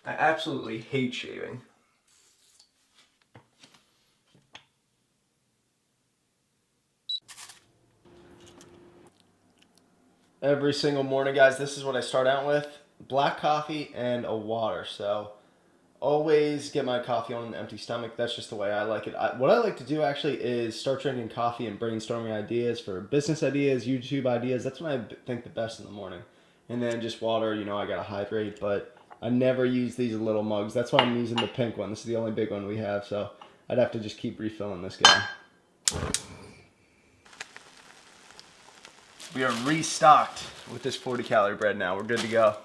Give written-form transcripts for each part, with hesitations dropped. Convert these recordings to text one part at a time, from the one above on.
I absolutely hate shaving. Every single morning, guys, this is what I start out with. Black coffee and a water. So always get my coffee on an empty stomach. That's just the way I like it. What I like to do actually is start drinking coffee and brainstorming ideas for business ideas, YouTube ideas. That's when I think the best in the morning. And then just water, I got to hydrate. But I never use these little mugs. That's why I'm using the pink one. This is the only big one we have. So I'd have to just keep refilling this guy. We are restocked with this 40-calorie bread now. We're good to go.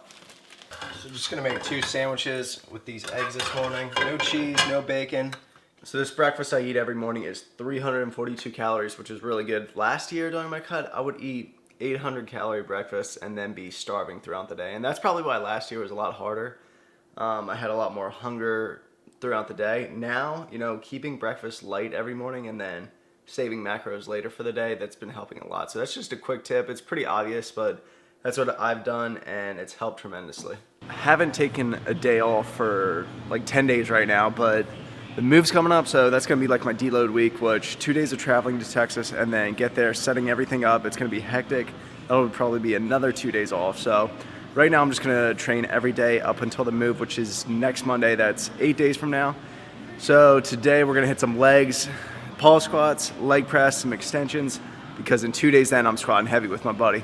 So just gonna make 2 sandwiches with these eggs this morning. No cheese, no bacon. So this breakfast I eat every morning is 342 calories, which is really good. Last year during my cut, I would eat 800-calorie breakfasts and then be starving throughout the day. And that's probably why last year was a lot harder. I had a lot more hunger throughout the day. Now, keeping breakfast light every morning and then saving macros later for the day, that's been helping a lot. So that's just a quick tip. It's pretty obvious, but that's what I've done and it's helped tremendously. I haven't taken a day off for like 10 days right now, but the move's coming up, so that's gonna be like my deload week, which 2 days of traveling to Texas and then get there, setting everything up. It's gonna be hectic. That'll probably be another 2 days off. So right now I'm just gonna train every day up until the move, which is next Monday. That's 8 days from now. So today we're gonna hit some legs, pull squats, leg press, some extensions, because in 2 days then I'm squatting heavy with my buddy.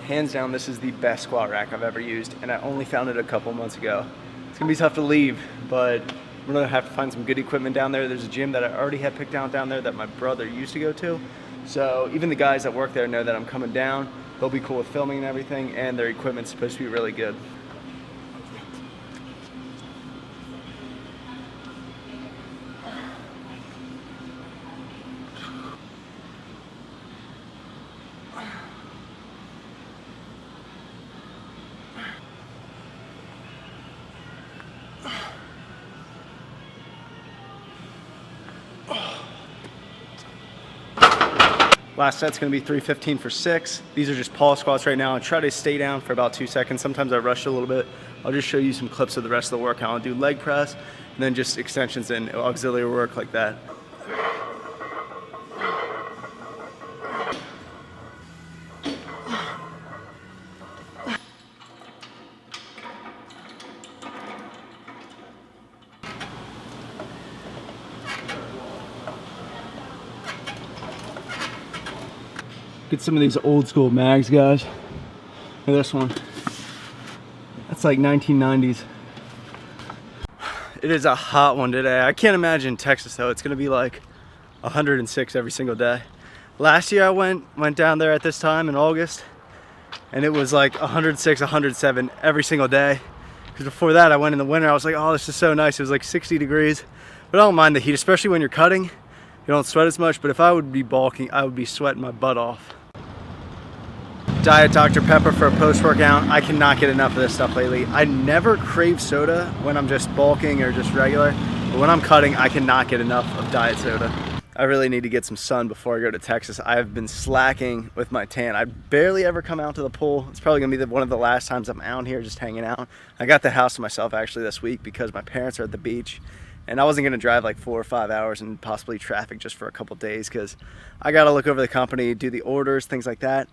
Hands down, this is the best squat rack I've ever used, and I only found it a couple months ago. It's gonna be tough to leave, but we're gonna have to find some good equipment down there. There's a gym that I already had picked out down there that my brother used to go to. So even the guys that work there know that I'm coming down. They'll be cool with filming and everything, and their equipment's supposed to be really good. Last set's gonna be 315 for 6. These are just pause squats right now. I try to stay down for about 2 seconds. Sometimes I rush a little bit. I'll just show you some clips of the rest of the workout. I'll do leg press and then just extensions and auxiliary work like that. Get some of these old school mags, guys. Look at this one. That's like 1990s. It is a hot one today. I can't imagine Texas though. It's gonna be like 106 every single day. Last year I went down there at this time in August, and it was like 106, 107 every single day. Because before that I went in the winter. I was like, oh, this is so nice. It was like 60 degrees. But I don't mind the heat, especially when you're cutting. You don't sweat as much, but if I would be bulking, I would be sweating my butt off. Diet Dr. Pepper for a post-workout. I cannot get enough of this stuff lately. I never crave soda when I'm just bulking or just regular, but when I'm cutting, I cannot get enough of diet soda. I really need to get some sun before I go to Texas. I have been slacking with my tan. I barely ever come out to the pool. It's probably gonna be one of the last times I'm out here just hanging out. I got the house to myself actually this week because my parents are at the beach, and I wasn't gonna drive like 4 or 5 hours and possibly traffic just for a couple days because I gotta look over the company, do the orders, things like that.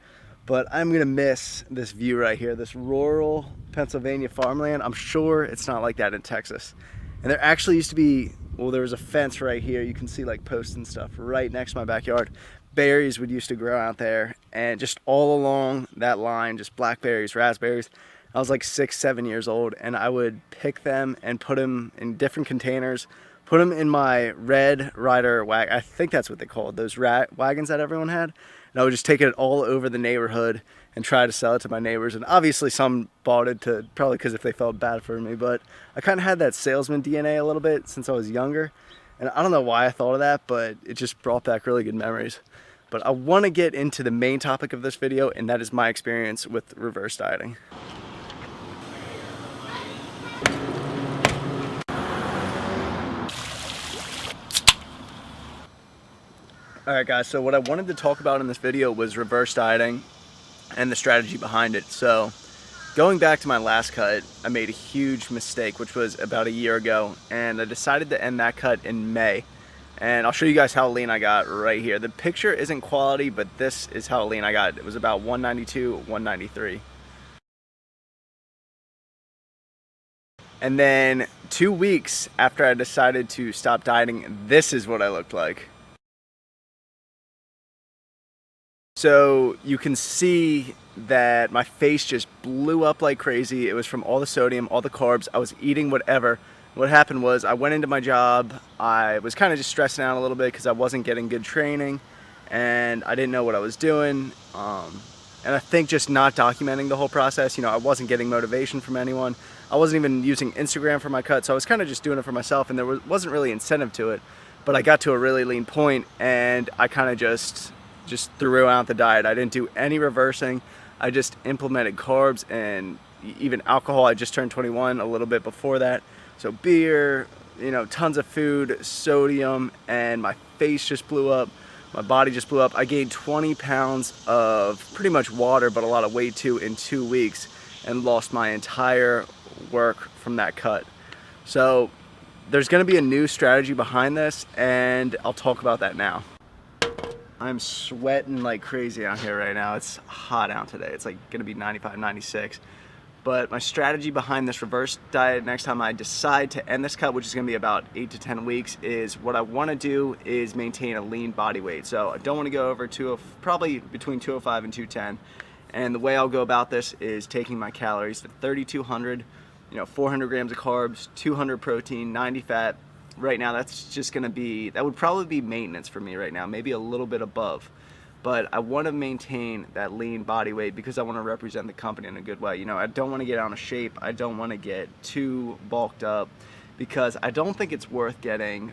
But I'm gonna miss this view right here, this rural Pennsylvania farmland. I'm sure it's not like that in Texas. And there actually used to be, well, there was a fence right here. You can see like posts and stuff right next to my backyard. Berries would used to grow out there, and just all along that line, just blackberries, raspberries. I was like 6, 7 years old, and I would pick them and put them in different containers, put them in my Red Ryder wagon. I think that's what they called those wagons that everyone had. And I would just take it all over the neighborhood and try to sell it to my neighbors. And obviously some bought it to, probably because if they felt bad for me, but I kind of had that salesman DNA a little bit since I was younger. And I don't know why I thought of that, but it just brought back really good memories. But I want to get into the main topic of this video, and that is my experience with reverse dieting. Alright guys, so what I wanted to talk about in this video was reverse dieting and the strategy behind it. So Going back to my last cut, I made a huge mistake, which was about a year ago, and I decided to end that cut in May. And I'll show you guys how lean I got right here. The picture isn't quality, but this is how lean I got. It was about 192, 193. And then 2 weeks after I decided to stop dieting, this is what I looked like. So you can see that my face just blew up like crazy. It was from all the sodium, all the carbs. I was eating whatever. What happened was I went into my job. I was kind of just stressing out a little bit because I wasn't getting good training and I didn't know what I was doing. And I think just not documenting the whole process, I wasn't getting motivation from anyone. I wasn't even using Instagram for my cut, so I was kind of just doing it for myself, and there wasn't really incentive to it. But I got to a really lean point, and I kind of just threw out the diet. I didn't do any reversing. I just implemented carbs and even alcohol. I just turned 21 a little bit before that. So beer, tons of food, sodium, and my face just blew up. My body just blew up. I gained 20 pounds of pretty much water, but a lot of weight too, in 2 weeks, and lost my entire work from that cut. So there's gonna be a new strategy behind this, and I'll talk about that now. I'm sweating like crazy out here right now. It's hot out today. It's like gonna be 95, 96. But my strategy behind this reverse diet next time I decide to end this cut, which is gonna be about 8 to 10 weeks, is what I wanna do is maintain a lean body weight. So I don't wanna go over probably between 205 and 210. And the way I'll go about this is taking my calories to 3,200, 400 grams of carbs, 200 protein, 90 fat. Right now, that would probably be maintenance for me right now, maybe a little bit above. But I want to maintain that lean body weight because I want to represent the company in a good way. I don't want to get out of shape. I don't want to get too bulked up because I don't think it's worth getting,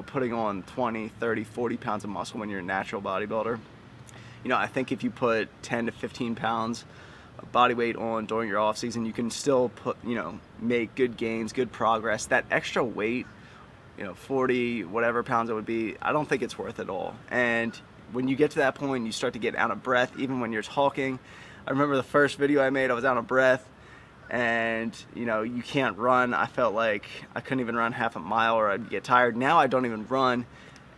putting on 20, 30, 40 pounds of muscle when you're a natural bodybuilder. I think if you put 10 to 15 pounds of body weight on during your off season, you can still make good gains, good progress. That extra weight, 40 whatever pounds it would be, I don't think it's worth it all. And when you get to that point, you start to get out of breath even when you're talking. I remember the first video I made, I was out of breath, and you can't run. I felt like I couldn't even run half a mile or I'd get tired. Now I don't even run,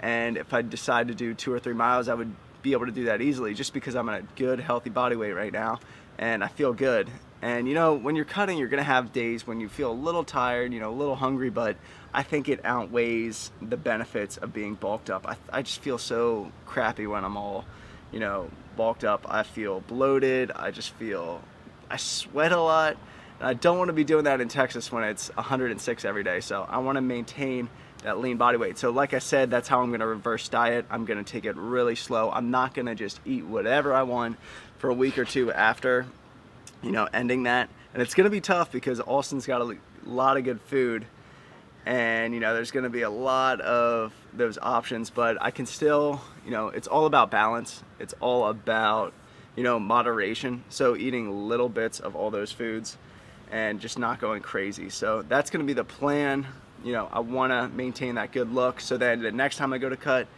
and if I decide to do 2 or 3 miles, I would be able to do that easily just because I'm at a good healthy body weight right now and I feel good. And when you're cutting, you're gonna have days when you feel a little tired, a little hungry, but I think it outweighs the benefits of being bulked up. I just feel so crappy when I'm all bulked up. I feel bloated. I sweat a lot, and I don't want to be doing that in Texas when it's 106 every day. So I want to maintain that lean body weight. So like I said, that's how I'm going to reverse diet. I'm going to take it really slow. I'm not going to just eat whatever I want for a week or two after ending that. And it's going to be tough because Austin's got a lot of good food, and there's going to be a lot of those options, but I can still, it's all about balance. It's all about moderation. So eating little bits of all those foods and just not going crazy. So that's going to be the plan. I want to maintain that good look so that the next time I go to cut,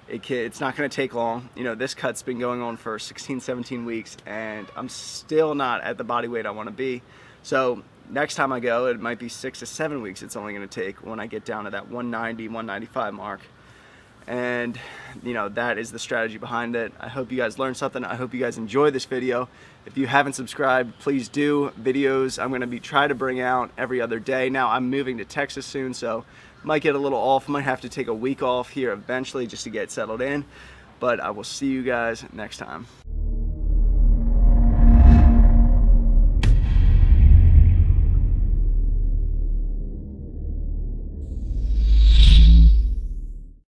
it's not going to take long. This cut's been going on for 16, 17 weeks, and I'm still not at the body weight I want to be. So next time I go, it might be 6 to 7 weeks it's only going to take when I get down to that 190, 195 mark. And that is the strategy behind it. I hope you guys learned something. I hope you guys enjoyed this video. If you haven't subscribed, please do. Videos I'm going to try to bring out every other day. Now I'm moving to Texas soon, so might get a little off. Might have to take a week off here eventually just to get settled in. But I will see you guys next time.